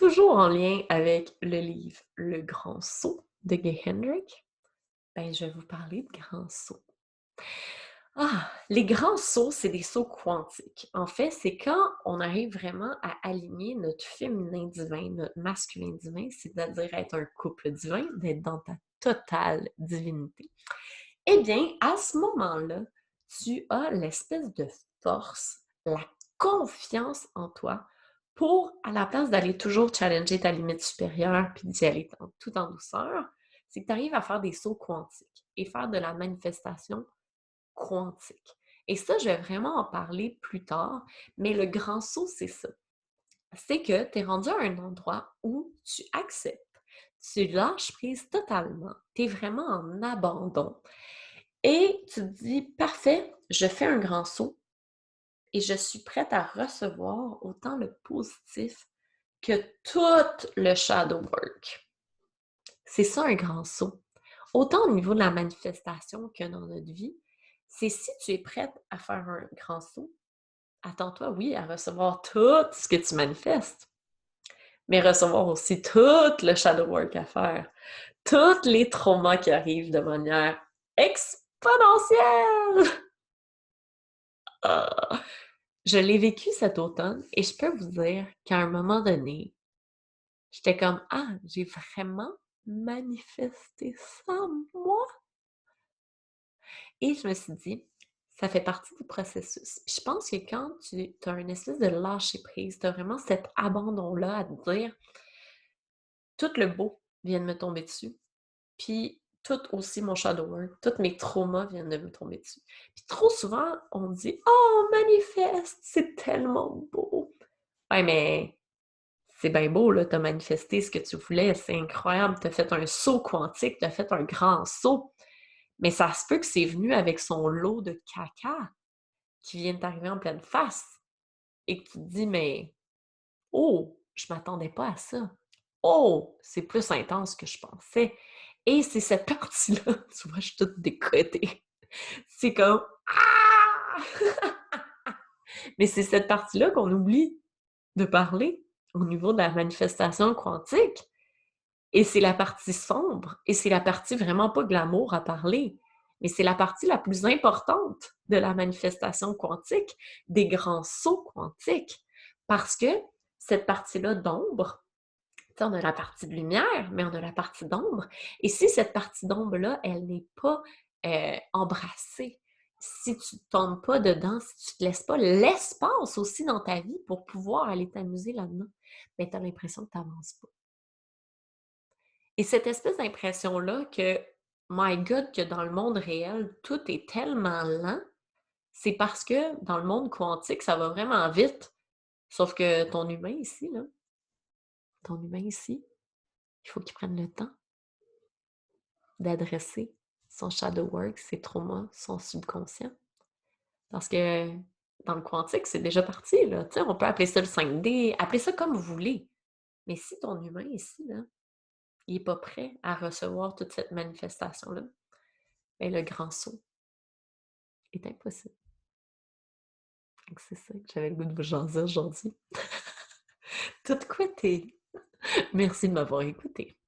Toujours en lien avec le livre Le Grand Saut de Gay Hendrick, je vais vous parler de grands sauts. Les grands sauts, c'est des sauts quantiques. En fait, c'est quand on arrive vraiment à aligner notre féminin divin, notre masculin divin, c'est-à-dire être un couple divin, d'être dans ta totale divinité. Eh bien, à ce moment-là, tu as l'espèce de force, la confiance en toi pour, à la place d'aller toujours challenger ta limite supérieure puis d'y aller tout en douceur, c'est que tu arrives à faire des sauts quantiques et faire de la manifestation quantique. Et ça, je vais vraiment en parler plus tard, mais le grand saut, c'est ça. C'est que tu es rendu à un endroit où tu acceptes, tu lâches prise totalement, tu es vraiment en abandon et tu te dis, parfait, je fais un grand saut et je suis prête à recevoir autant le positif que tout le shadow work. C'est ça un grand saut. Autant au niveau de la manifestation que dans notre vie, c'est si tu es prête à faire un grand saut, attends-toi, oui, à recevoir tout ce que tu manifestes, mais recevoir aussi tout le shadow work à faire, tous les traumas qui arrivent de manière exponentielle. Ah! Je l'ai vécu cet automne et je peux vous dire qu'à un moment donné, j'étais comme j'ai vraiment manifesté ça, moi? Et je me suis dit, ça fait partie du processus. Puis je pense que quand tu as une espèce de lâcher prise, tu as vraiment cet abandon-là à te dire, tout le beau vient de me tomber dessus. Puis tout aussi mon shadow work, tous mes traumas viennent de me tomber dessus. Puis trop souvent, on dit, oh, manifeste, c'est tellement beau. Ouais, mais c'est bien beau, là, t'as manifesté ce que tu voulais, c'est incroyable, t'as fait un saut quantique, t'as fait un grand saut. Mais ça se peut que c'est venu avec son lot de caca qui vient d'arriver en pleine face et que tu te dis, mais oh, je m'attendais pas à ça. Oh, c'est plus intense que je pensais. Et c'est cette partie-là, tu vois, je suis toute décotée. C'est comme ah! Mais c'est cette partie-là qu'on oublie de parler au niveau de la manifestation quantique. Et c'est la partie sombre, et c'est la partie vraiment pas glamour à parler, mais c'est la partie la plus importante de la manifestation quantique, des grands sauts quantiques. Parce que cette partie-là d'ombre, on a la partie de lumière, mais on a la partie d'ombre. Et si cette partie d'ombre-là, elle n'est pas embrassée, si tu ne tombes pas dedans, si tu ne te laisses pas l'espace aussi dans ta vie pour pouvoir aller t'amuser là-dedans, ben, tu as l'impression que tu n'avances pas. Et cette espèce d'impression-là que, my God, que dans le monde réel, tout est tellement lent, c'est parce que dans le monde quantique, ça va vraiment vite. Sauf que ton humain ici, là, ton humain ici, il faut qu'il prenne le temps d'adresser son shadow work, ses traumas, son subconscient. Parce que dans le quantique, c'est déjà parti, là. Tu sais, on peut appeler ça le 5D, appelez ça comme vous voulez. Mais si ton humain ici, là, il n'est pas prêt à recevoir toute cette manifestation-là, bien, le grand saut est impossible. Donc c'est ça que j'avais le goût de vous jaser aujourd'hui. Tout quoi t'es. Merci de m'avoir écouté.